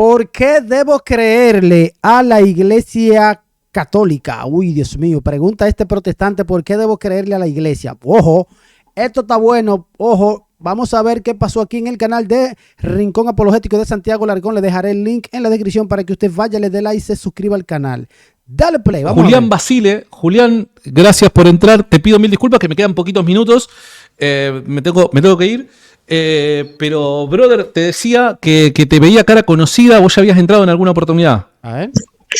¿por qué debo creerle a la Iglesia Católica? Uy, Dios mío, pregunta este protestante, ¿por qué debo creerle a la Iglesia? Ojo, esto está bueno, ojo. Vamos a ver qué pasó aquí en el canal de Rincón Apologético de Santiago Larcón. Le dejaré el link en la descripción para que usted vaya, le dé like y se suscriba al canal. Dale play, vamos. Julián Basile, Julián, gracias por entrar. Te pido 1000 disculpas que me quedan poquitos minutos. Me tengo que ir. Pero, brother, te decía que te veía cara conocida. ¿Vos ya habías entrado en alguna oportunidad? A ver.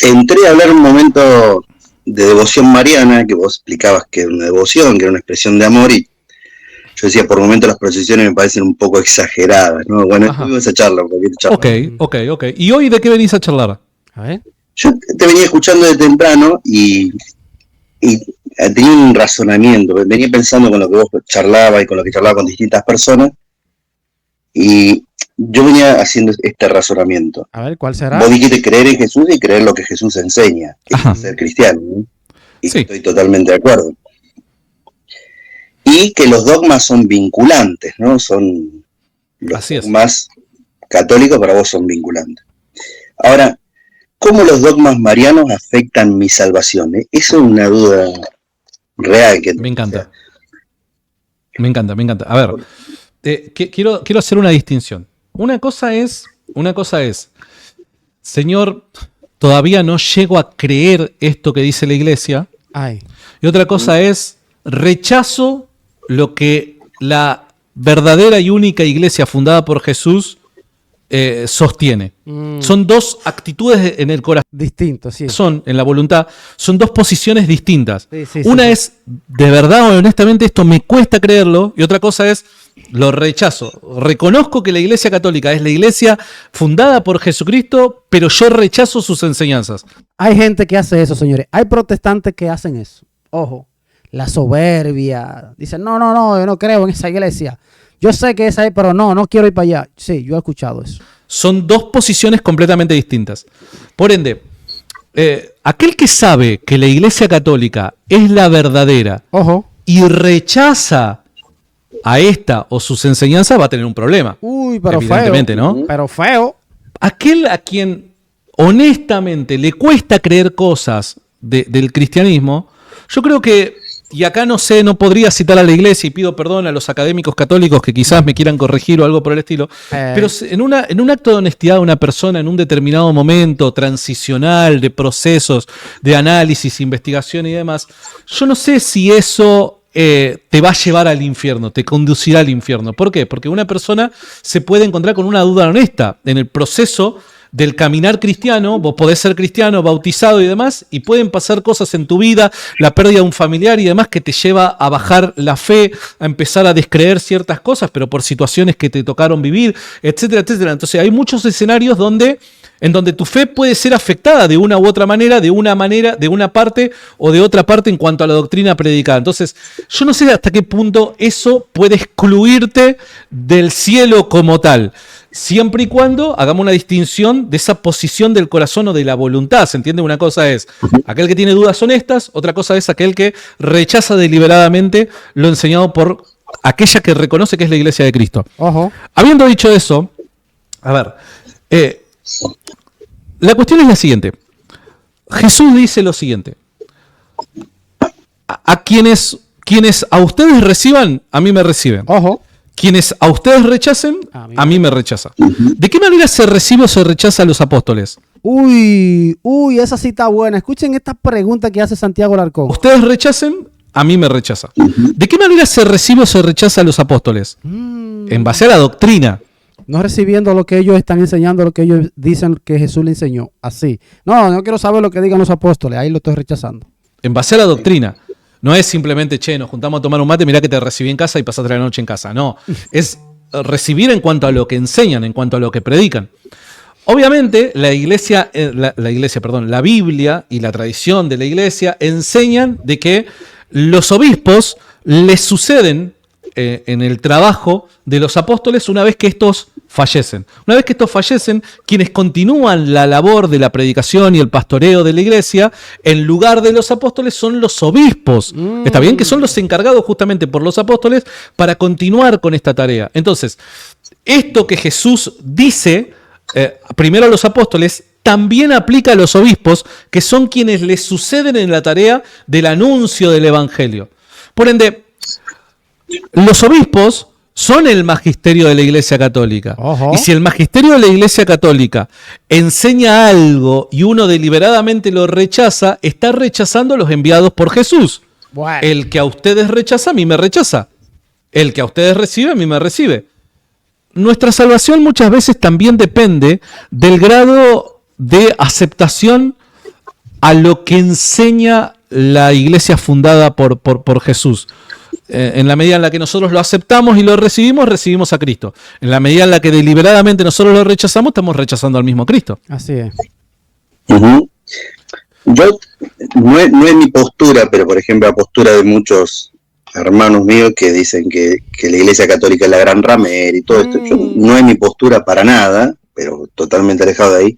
Entré a hablar un momento de devoción mariana, que vos explicabas que era una devoción, que era una expresión de amor, y yo decía, por momentos las procesiones me parecen un poco exageradas, ¿no? Bueno, tuvimos esa charla, un poquito charla. Ok. ¿Y hoy de qué venís a charlar? A ver. Yo te venía escuchando de temprano y tenía un razonamiento, venía pensando con lo que vos charlabas y con lo que charlaba con distintas personas, y yo venía haciendo este razonamiento. A ver, ¿cuál será? Vos dijiste creer en Jesús y creer lo que Jesús enseña, que es ser cristiano, ¿no? Y sí, estoy totalmente de acuerdo. Y que los dogmas son vinculantes, ¿no? Son los dogmas católicos para vos son vinculantes. Ahora, ¿cómo los dogmas marianos afectan mi salvación? Eso es una duda real. Me encanta. Me encanta. A ver, quiero hacer una distinción. Una cosa es, Señor, todavía no llego a creer esto que dice la iglesia. Y otra cosa es, rechazo lo que la verdadera y única iglesia fundada por Jesús sostiene. Son dos actitudes en el corazón. Distintos, sí. En la voluntad, son dos posiciones distintas. Una es, de verdad o honestamente, esto me cuesta creerlo, y otra cosa es, lo rechazo. Reconozco que la Iglesia Católica es la iglesia fundada por Jesucristo, pero yo rechazo sus enseñanzas. Hay gente que hace eso, señores. Hay protestantes que hacen eso. Ojo, la soberbia. Dicen, no, yo no creo en esa iglesia. Yo sé que esa es, pero no quiero ir para allá. Sí, yo he escuchado eso. Son dos posiciones completamente distintas. Por ende, aquel que sabe que la Iglesia Católica es la verdadera, ojo, y rechaza a esta o sus enseñanzas, va a tener un problema. Uy, pero evidentemente, feo. ¿no? Pero feo. Aquel a quien honestamente le cuesta creer cosas del cristianismo, yo creo que, y acá no podría citar a la iglesia y pido perdón a los académicos católicos que quizás me quieran corregir o algo por el estilo, pero en un acto de honestidad de una persona en un determinado momento transicional de procesos, de análisis, investigación y demás, yo no sé si eso te va a llevar al infierno, te conducirá al infierno. ¿Por qué? Porque una persona se puede encontrar con una duda honesta en el proceso del caminar cristiano. Vos podés ser cristiano, bautizado y demás, y pueden pasar cosas en tu vida, la pérdida de un familiar y demás, que te lleva a bajar la fe, a empezar a descreer ciertas cosas, pero por situaciones que te tocaron vivir, etcétera, etcétera. Entonces hay muchos escenarios en donde tu fe puede ser afectada de una u otra manera, de una parte o de otra parte en cuanto a la doctrina predicada. Entonces, yo no sé hasta qué punto eso puede excluirte del cielo como tal, siempre y cuando hagamos una distinción de esa posición del corazón o de la voluntad. ¿Se entiende? Una cosa es aquel que tiene dudas honestas, otra cosa es aquel que rechaza deliberadamente lo enseñado por aquella que reconoce que es la Iglesia de Cristo. Ojo. Habiendo dicho eso, a ver, la cuestión es la siguiente. Jesús dice lo siguiente: a quienes a ustedes reciban, a mí me reciben. Ojo. Quienes a ustedes rechacen, a mí me rechazan. ¿De qué manera se recibe o se rechaza a los apóstoles? Uy, esa sí está buena. Escuchen esta pregunta que hace Santiago Larcón. Ustedes rechacen, a mí me rechaza. ¿De qué manera se recibe o se rechaza a los apóstoles? En base a la doctrina. No recibiendo lo que ellos están enseñando, lo que ellos dicen que Jesús le enseñó. Así. No quiero saber lo que digan los apóstoles. Ahí lo estoy rechazando. En base a la doctrina. No es simplemente, nos juntamos a tomar un mate, mirá que te recibí en casa y pasaste la noche en casa. No, es recibir en cuanto a lo que enseñan, en cuanto a lo que predican. Obviamente, la Biblia y la tradición de la iglesia enseñan de que los obispos les suceden en el trabajo de los apóstoles una vez que estos fallecen. Una vez que estos fallecen, quienes continúan la labor de la predicación y el pastoreo de la iglesia, en lugar de los apóstoles, son los obispos. ¿Está bien? Que son los encargados justamente por los apóstoles para continuar con esta tarea. Entonces, esto que Jesús dice primero a los apóstoles, también aplica a los obispos, que son quienes les suceden en la tarea del anuncio del evangelio. Por ende, los obispos son el magisterio de la Iglesia Católica. Y si el magisterio de la Iglesia Católica enseña algo y uno deliberadamente lo rechaza, está rechazando a los enviados por Jesús. Bueno. El que a ustedes rechaza, a mí me rechaza. El que a ustedes recibe, a mí me recibe. Nuestra salvación muchas veces también depende del grado de aceptación a lo que enseña la Iglesia fundada por Jesús. En la medida en la que nosotros lo aceptamos y lo recibimos a Cristo. En la medida en la que deliberadamente nosotros lo rechazamos, estamos rechazando al mismo Cristo. Así es. Yo, no es mi postura, pero por ejemplo la postura de muchos hermanos míos que dicen que la Iglesia Católica es la gran ramera y todo esto, no es mi postura para nada, pero totalmente alejado de ahí.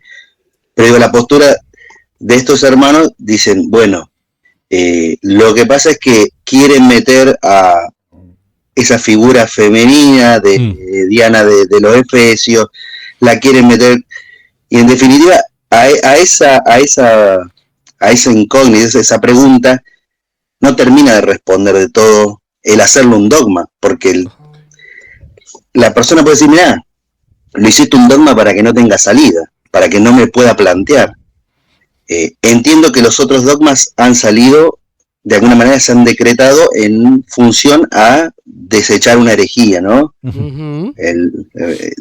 Pero digo, la postura de estos hermanos dicen, bueno, lo que pasa es que quieren meter a esa figura femenina de Diana de los Efesios, la quieren meter, y en definitiva a esa incógnita, esa pregunta, no termina de responder de todo el hacerlo un dogma, porque la persona puede decir, mirá, lo hiciste un dogma para que no tenga salida, para que no me pueda plantear. Entiendo que los otros dogmas han salido, de alguna manera se han decretado en función a desechar una herejía, ¿no?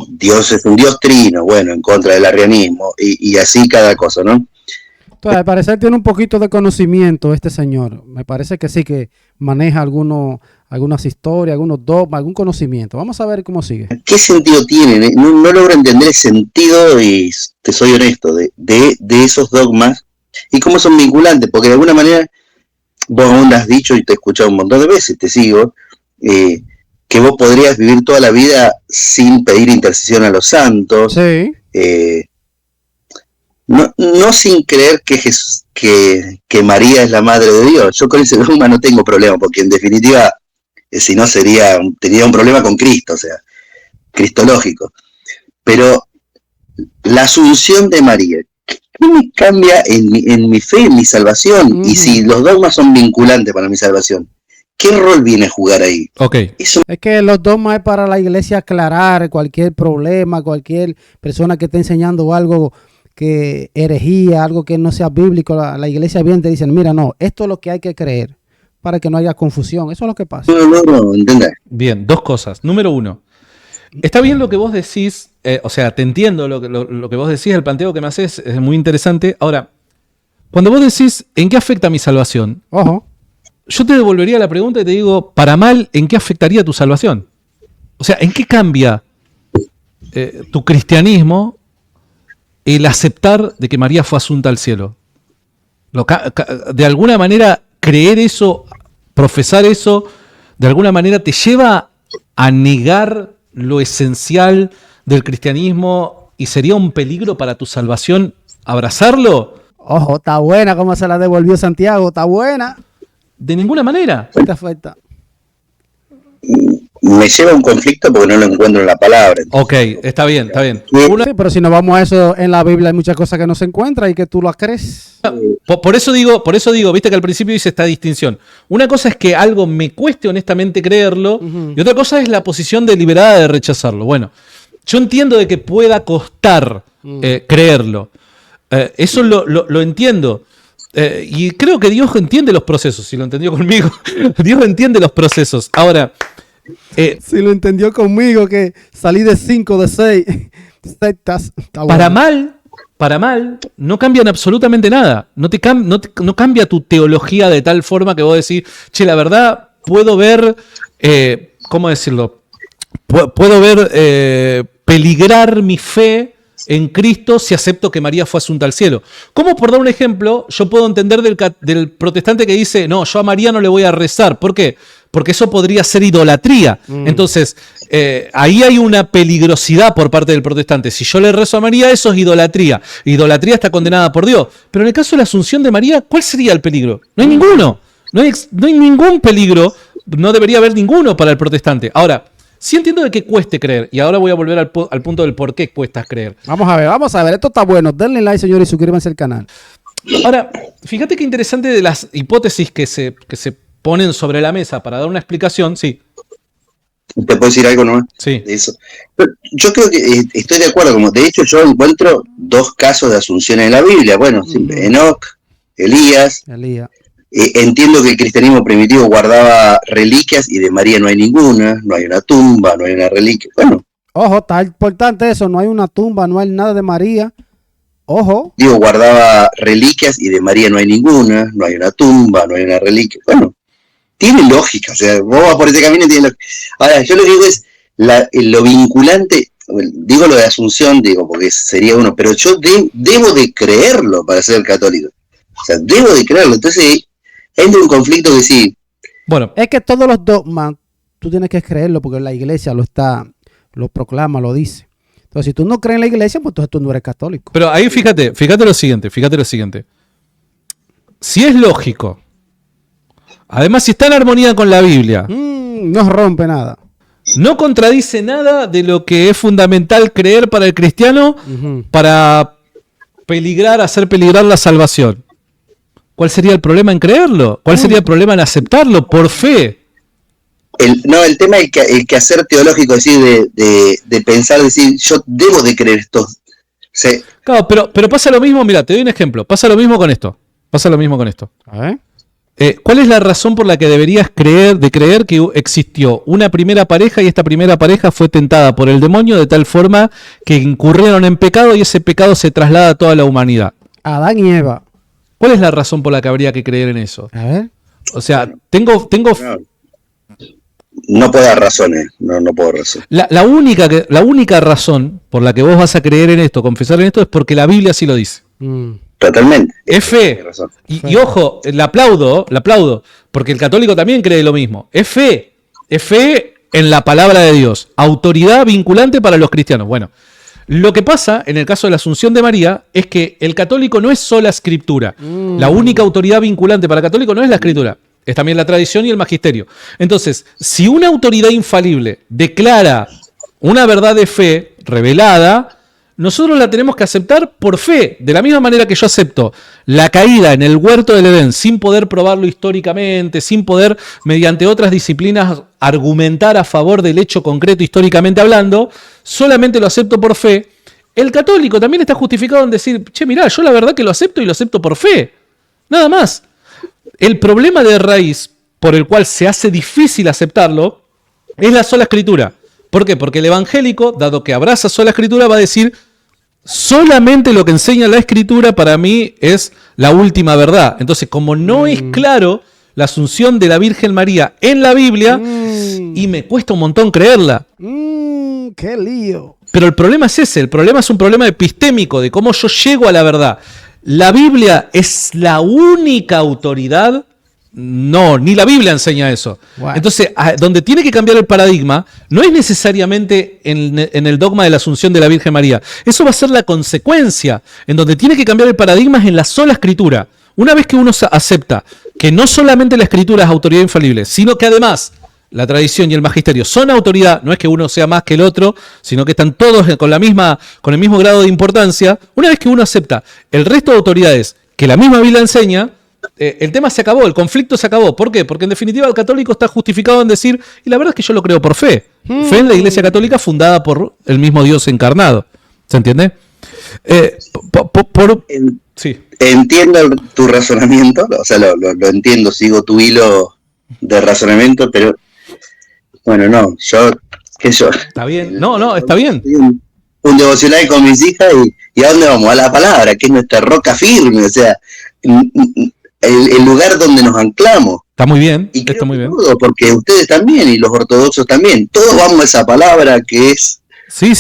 Dios es un Dios trino, bueno, en contra del arrianismo, y así cada cosa, ¿no? Entonces, al parecer tiene un poquito de conocimiento este señor. Me parece que sí, que maneja algunas historias, algunos dogmas, algún conocimiento. Vamos a ver cómo sigue. ¿Qué sentido tiene? No logro entender el sentido, y te soy honesto, de esos dogmas y cómo son vinculantes, porque de alguna manera, vos aún lo has dicho y te he escuchado un montón de veces, te sigo, que vos podrías vivir toda la vida sin pedir intercesión a los santos. Sí. No sin creer que María es la madre de Dios. Yo con ese dogma no tengo problema, porque en definitiva, si no tendría un problema con Cristo, o sea, cristológico. Pero la asunción de María, ¿qué me cambia en mi fe, en mi salvación? Y si los dogmas son vinculantes para mi salvación, ¿qué rol viene a jugar ahí? Okay. Es que los dogmas es para la iglesia aclarar cualquier problema, cualquier persona que esté enseñando algo que herejía, algo que no sea bíblico. La iglesia bien te dice, mira, no, esto es lo que hay que creer para que no haya confusión. Eso es lo que pasa. No, entender. Bien, dos cosas. Número uno, está bien lo que vos decís, o sea, te entiendo lo que vos decís, el planteo que me haces es muy interesante. Ahora, cuando vos decís, ¿en qué afecta mi salvación? Ojo. Yo te devolvería la pregunta y te digo, para mal, ¿en qué afectaría tu salvación? O sea, ¿en qué cambia tu cristianismo el aceptar de que María fue asunta al cielo? De alguna manera, creer eso, profesar eso, de alguna manera te lleva a negar lo esencial del cristianismo y sería un peligro para tu salvación abrazarlo. Ojo, está buena como se la devolvió Santiago, está buena. De ninguna manera. Perfecta. Me lleva a un conflicto porque no lo encuentro en la palabra. Ok, está bien, está bien. Sí, pero si nos vamos a eso, en la Biblia hay muchas cosas que no se encuentran y que tú las crees. Por eso digo, viste que al principio hice esta distinción. Una cosa es que algo me cueste honestamente creerlo, y otra cosa es la posición deliberada de rechazarlo. Bueno, yo entiendo de que pueda costar creerlo. Eso lo entiendo. Y creo que Dios entiende los procesos, si lo entendió conmigo. Dios entiende los procesos. Ahora, si lo entendió conmigo, que salí de 5 de 6 sectas. Para mal, no cambian absolutamente nada. No cambia tu teología de tal forma que vos decís, che, la verdad, puedo ver, ¿cómo decirlo? Puedo ver peligrar mi fe en Cristo si acepto que María fue asunta al cielo. ¿Cómo, por dar un ejemplo, yo puedo entender del protestante que dice, no, yo a María no le voy a rezar? ¿Por qué? Porque eso podría ser idolatría. Entonces, ahí hay una peligrosidad por parte del protestante. Si yo le rezo a María, eso es idolatría. Idolatría está condenada por Dios. Pero en el caso de la asunción de María, ¿cuál sería el peligro? No hay ninguno. No hay ningún peligro. No debería haber ninguno para el protestante. Ahora, Sí entiendo de que cueste creer, y ahora voy a volver al punto del por qué cuesta creer. Vamos a ver, esto está bueno. Denle like, señores, y suscríbanse al canal. Ahora, fíjate qué interesante de las hipótesis que se ponen sobre la mesa para dar una explicación, sí. ¿Te puedo decir algo nomás? Sí. De eso. Yo creo que estoy de acuerdo, como de hecho yo encuentro 2 casos de asunción en la Biblia. Bueno, Enoc, Elías. Entiendo que el cristianismo primitivo guardaba reliquias y de María no hay ninguna, no hay una tumba, no hay una reliquia. Bueno. Ojo, está importante eso, no hay una tumba, no hay nada de María. Ojo. Digo, guardaba reliquias y de María no hay ninguna, no hay una tumba, no hay una reliquia. Bueno, tiene lógica, o sea, vos vas por ese camino y tiene lógica. Ahora, yo lo que digo es lo vinculante, digo lo de Asunción, digo, porque sería uno, pero yo debo de creerlo para ser católico. O sea, debo de creerlo. Entonces, entra un conflicto que sí. Bueno, es que todos los dogmas, tú tienes que creerlo porque la iglesia lo proclama, lo dice. Entonces, si tú no crees en la iglesia, pues entonces tú no eres católico. Pero ahí fíjate lo siguiente. Si es lógico, además si está en armonía con la Biblia, no rompe nada. No contradice nada de lo que es fundamental creer para el cristiano para hacer peligrar la salvación. ¿Cuál sería el problema en creerlo? ¿Cuál sería el problema en aceptarlo por fe? El tema es el quehacer teológico, decir, de pensar, decir, yo debo de creer esto. Sí. Claro, pero pasa lo mismo, mira, te doy un ejemplo. Pasa lo mismo con esto. A ver. ¿Cuál es la razón por la que deberías creer que existió una primera pareja y esta primera pareja fue tentada por el demonio de tal forma que incurrieron en pecado y ese pecado se traslada a toda la humanidad? Adán y Eva. ¿Cuál es la razón por la que habría que creer en eso? A ver. O sea, tengo... No puedo dar razones, no puedo razón. La única razón por la que vos vas a creer en esto, confesar en esto, es porque la Biblia así lo dice. Totalmente. Es fe. Y ojo, le aplaudo, porque el católico también cree lo mismo. Es fe en la palabra de Dios. Autoridad vinculante para los cristianos. Bueno, lo que pasa en el caso de la Asunción de María es que el católico no es sola escritura. La única autoridad vinculante para el católico no es la escritura. Es también la tradición y el magisterio. Entonces, si una autoridad infalible declara una verdad de fe revelada, nosotros la tenemos que aceptar por fe. De la misma manera que yo acepto la caída en el huerto del Edén sin poder probarlo históricamente, sin poder, mediante otras disciplinas, argumentar a favor del hecho concreto históricamente hablando, solamente lo acepto por fe. El católico también está justificado en decir, che, mirá, yo la verdad que lo acepto y lo acepto por fe. Nada más. El problema de raíz por el cual se hace difícil aceptarlo es la sola escritura. ¿Por qué? Porque el evangélico, dado que abraza sola escritura, va a decir solamente lo que enseña la escritura para mí es la última verdad. Entonces, como no es claro la asunción de la Virgen María en la Biblia, y me cuesta un montón creerla. ¡Qué lío! Pero el problema es ese, el problema es un problema epistémico de cómo yo llego a la verdad. ¿La Biblia es la única autoridad? No, ni la Biblia enseña eso. Wow. Entonces, donde tiene que cambiar el paradigma no es necesariamente en el dogma de la Asunción de la Virgen María. Eso va a ser la consecuencia. En donde tiene que cambiar el paradigma es en la sola escritura. Una vez que uno acepta que no solamente la escritura es autoridad infalible, sino que además la tradición y el magisterio son autoridad, no es que uno sea más que el otro, sino que están todos con el mismo grado de importancia. Una vez que uno acepta el resto de autoridades que la misma Biblia enseña, el tema se acabó, el conflicto se acabó. ¿Por qué? Porque en definitiva el católico está justificado en decir, y la verdad es que yo lo creo por fe. Fe en la Iglesia Católica fundada por el mismo Dios encarnado. ¿Se entiende? Sí. Entiendo tu razonamiento, o sea, lo entiendo, sigo tu hilo de razonamiento, pero bueno, no, Está bien, no, está bien. Un devocional con mis hijas y ¿a dónde vamos? A la palabra, que es nuestra roca firme, o sea, el lugar donde nos anclamos. Está muy bien, y está muy bien. Todo, porque ustedes también y los ortodoxos también, todos vamos a esa palabra que es... Sí.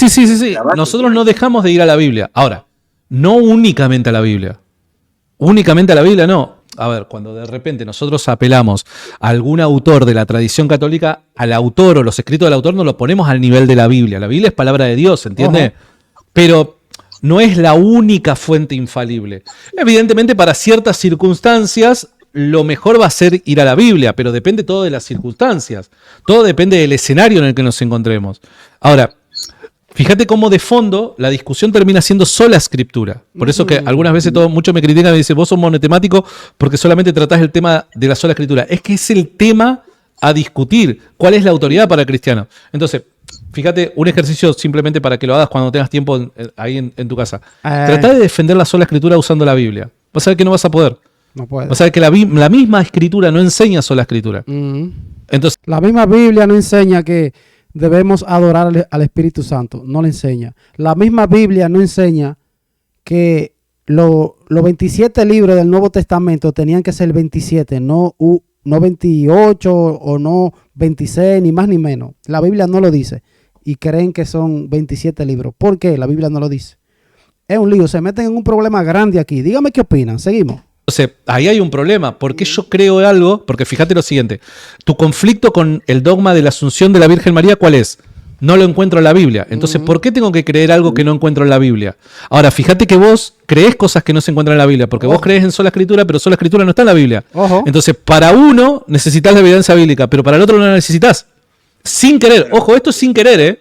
Nosotros no dejamos de ir a la Biblia. Ahora, no únicamente a la Biblia. Únicamente a la Biblia no. A ver, cuando de repente nosotros apelamos a algún autor de la tradición católica, al autor o los escritos del autor nos los ponemos al nivel de la Biblia. La Biblia es palabra de Dios, ¿entiende? Pero no es la única fuente infalible. Evidentemente, para ciertas circunstancias lo mejor va a ser ir a la Biblia, pero depende todo de las circunstancias. Todo depende del escenario en el que nos encontremos. Ahora, fíjate cómo de fondo la discusión termina siendo sola escritura. Por eso que algunas veces muchos me critican y me dicen, vos sos monotemático porque solamente tratás el tema de la sola escritura. Es que es el tema a discutir. ¿Cuál es la autoridad para el cristiano? Entonces, fíjate, un ejercicio simplemente para que lo hagas cuando tengas tiempo ahí en tu casa. Tratá de defender la sola escritura usando la Biblia. Vas a ver que no vas a poder. No puedes. Vas a ver que la misma escritura no enseña sola escritura. Entonces, la misma Biblia no enseña que debemos adorar al Espíritu Santo. No le enseña. La misma Biblia no enseña que los 27 libros del Nuevo Testamento tenían que ser 27, no 28 o no 26, ni más ni menos. La Biblia no lo dice. Y creen que son 27 libros. ¿Por qué? La Biblia no lo dice. Es un lío. Se meten en un problema grande aquí. Dígame qué opinan. Seguimos. Entonces, ahí hay un problema. ¿Por qué yo creo algo? Porque fíjate lo siguiente. Tu conflicto con el dogma de la Asunción de la Virgen María, ¿cuál es? No lo encuentro en la Biblia. Entonces, ¿por qué tengo que creer algo que no encuentro en la Biblia? Ahora, fíjate que vos creés cosas que no se encuentran en la Biblia, porque vos creés en sola escritura, pero sola escritura no está en la Biblia. Entonces, para uno necesitas la evidencia bíblica, pero para el otro no la necesitas. Sin querer. Ojo, esto es sin querer, ¿eh?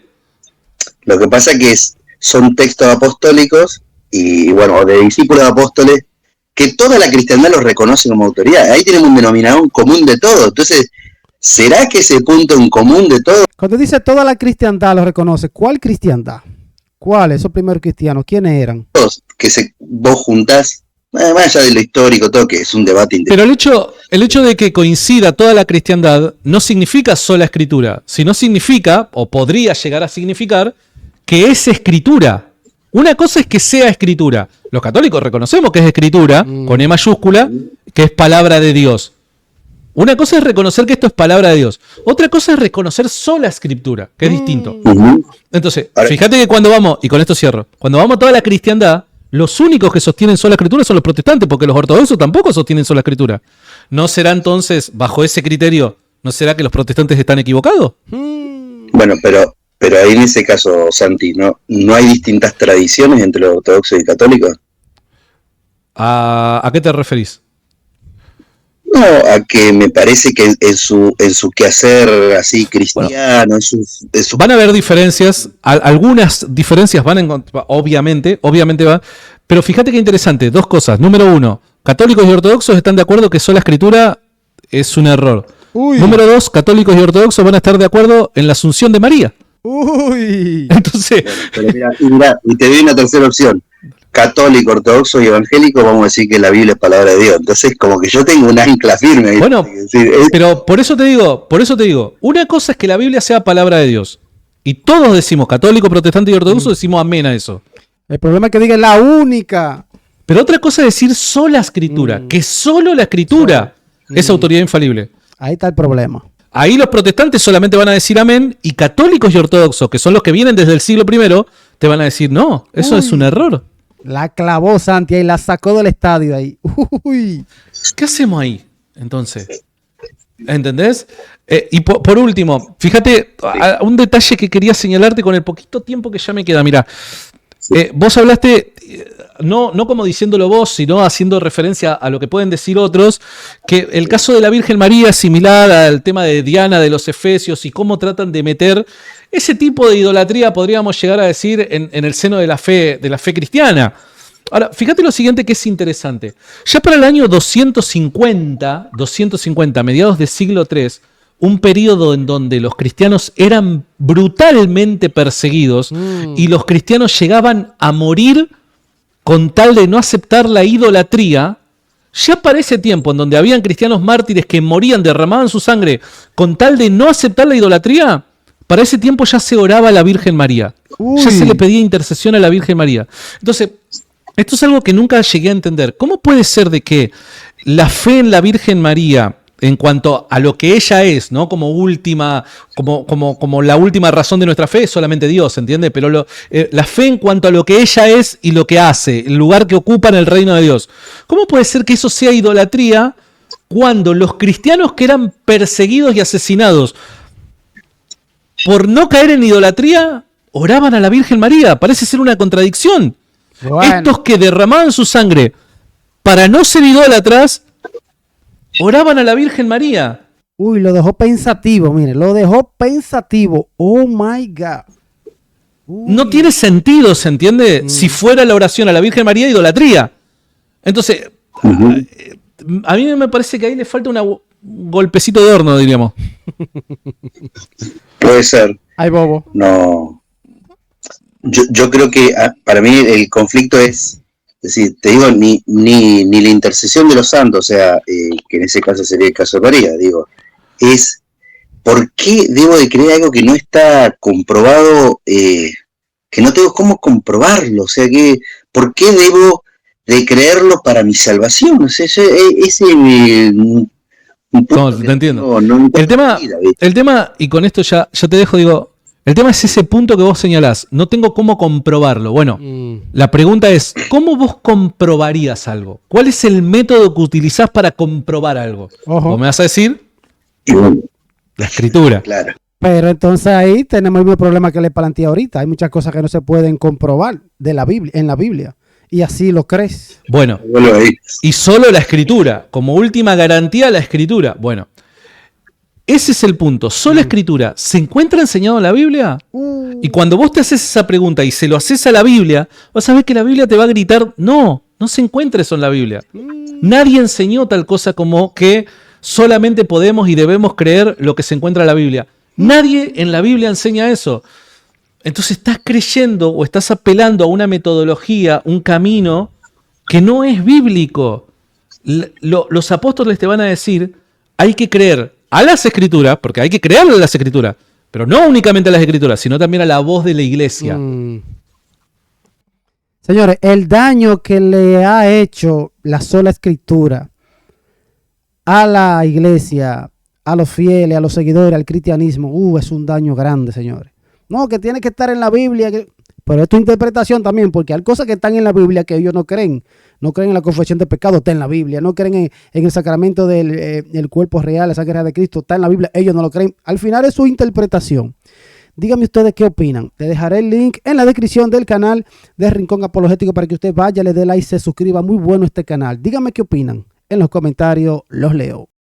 Lo que pasa es que son textos apostólicos y, bueno, de discípulos de apóstoles, que toda la cristiandad los reconoce como autoridad. Ahí tenemos un denominador común de todo. Entonces, ¿será que ese punto en común de todo? Cuando dice toda la cristiandad los reconoce, ¿cuál cristiandad? ¿Cuál? Esos primeros cristianos, ¿quiénes eran? Todos, que vos juntás, más allá de lo histórico, todo, que es un debate interesante. Pero el hecho de que coincida toda la cristiandad no significa sola escritura, sino significa, o podría llegar a significar, que es escritura. Una cosa es que sea escritura. Los católicos reconocemos que es escritura, con E mayúscula, que es palabra de Dios. Una cosa es reconocer que esto es palabra de Dios. Otra cosa es reconocer sola escritura, que es distinto. Entonces, fíjate que cuando vamos, y con esto cierro, cuando vamos a toda la cristiandad, los únicos que sostienen sola escritura son los protestantes, porque los ortodoxos tampoco sostienen sola escritura. ¿No será entonces, bajo ese criterio, no será que los protestantes están equivocados? Bueno, pero ahí en ese caso, Santi, ¿no hay distintas tradiciones entre los ortodoxos y católicos? ¿A qué te referís? No, a que me parece que en su quehacer así cristiano, bueno, en su... Van a haber diferencias, algunas diferencias van a encontrar, obviamente va, pero fíjate qué interesante, dos cosas. Número uno, católicos y ortodoxos están de acuerdo que sola escritura es un error. Número dos, católicos y ortodoxos van a estar de acuerdo en la Asunción de María. Entonces, pero mira, y te doy una tercera opción. Católico, ortodoxo y evangélico, vamos a decir que la Biblia es palabra de Dios. Entonces, como que yo tengo un ancla firme. Bueno, pero por eso te digo, una cosa es que la Biblia sea palabra de Dios. Y todos decimos, católico, protestante y ortodoxo, decimos amén a eso. El problema es que diga la única. Pero otra cosa es decir sola escritura, que solo la escritura es autoridad infalible. Ahí está el problema. Ahí los protestantes solamente van a decir amén, y católicos y ortodoxos, que son los que vienen desde el siglo I, te van a decir, no, eso es un error. La clavó Santi y la sacó del estadio ahí. ¿Qué hacemos ahí, entonces? ¿Entendés? Y por último, fíjate, un detalle que quería señalarte con el poquito tiempo que ya me queda. Mira, vos hablaste, no como diciéndolo vos, sino haciendo referencia a lo que pueden decir otros, que el caso de la Virgen María es similar al tema de Diana de los Efesios y cómo tratan de meter ese tipo de idolatría, podríamos llegar a decir, en el seno de la fe cristiana. Ahora, fíjate lo siguiente que es interesante. Ya para el año 250, mediados del siglo III, un periodo en donde los cristianos eran brutalmente perseguidos y los cristianos llegaban a morir con tal de no aceptar la idolatría. Ya para ese tiempo en donde habían cristianos mártires que morían, derramaban su sangre con tal de no aceptar la idolatría, para ese tiempo ya se oraba a la Virgen María. Ya se le pedía intercesión a la Virgen María. Entonces, esto es algo que nunca llegué a entender. ¿Cómo puede ser de que la fe en la Virgen María, en cuanto a lo que ella es, ¿no? Como la última razón de nuestra fe, es solamente Dios, ¿entiende? Pero la fe en cuanto a lo que ella es y lo que hace, el lugar que ocupa en el reino de Dios. ¿Cómo puede ser que eso sea idolatría cuando los cristianos que eran perseguidos y asesinados por no caer en idolatría oraban a la Virgen María? Parece ser una contradicción. Bueno. Estos que derramaban su sangre para no ser idólatras oraban a la Virgen María. Uy, lo dejó pensativo, mire, lo dejó pensativo. Oh my God. Uy. No tiene sentido, ¿se entiende? Si fuera la oración a la Virgen María, idolatría. Entonces, a mí me parece que ahí le falta un golpecito de horno, diríamos. Puede ser. Ay, bobo. No. Yo creo que para mí el conflicto es decir, te digo, ni la intercesión de los santos, o sea, que en ese caso sería el caso de María, digo, es ¿por qué debo de creer algo que no está comprobado, que no tengo cómo comprobarlo? O sea, ¿por qué debo de creerlo para mi salvación? O sea, ese un punto no, te entiendo. No el tema, y con esto ya te dejo, digo, el tema es ese punto que vos señalás. No tengo cómo comprobarlo. Bueno, la pregunta es, ¿cómo vos comprobarías algo? ¿Cuál es el método que utilizás para comprobar algo? Vos me vas a decir la escritura. Claro. Pero entonces ahí tenemos el mismo problema que le planteé ahorita. Hay muchas cosas que no se pueden comprobar de la Biblia, en la Biblia. Y así lo crees. Bueno, y solo la escritura. Como última garantía, la escritura. Bueno, ese es el punto. ¿Solo la escritura se encuentra enseñado en la Biblia? Y cuando vos te haces esa pregunta y se lo haces a la Biblia, vas a ver que la Biblia te va a gritar, no se encuentra eso en la Biblia. Nadie enseñó tal cosa como que solamente podemos y debemos creer lo que se encuentra en la Biblia. Nadie en la Biblia enseña eso. Entonces estás creyendo o estás apelando a una metodología, un camino que no es bíblico. Los apóstoles te van a decir, hay que creer a las escrituras, porque hay que creerle a las escrituras, pero no únicamente a las escrituras, sino también a la voz de la iglesia. Señores, el daño que le ha hecho la sola escritura a la iglesia, a los fieles, a los seguidores, al cristianismo, es un daño grande, señores. No, que tiene que estar en la Biblia, pero es tu interpretación también, porque hay cosas que están en la Biblia que ellos no creen. No creen en la confesión de pecado, está en la Biblia. No creen en el sacramento del cuerpo real, la sangre de Cristo, está en la Biblia. Ellos no lo creen. Al final es su interpretación. Díganme ustedes qué opinan. Te dejaré el link en la descripción del canal de Rincón Apologético para que usted vaya, le dé like, se suscriba. Muy bueno este canal. Díganme qué opinan. En los comentarios los leo.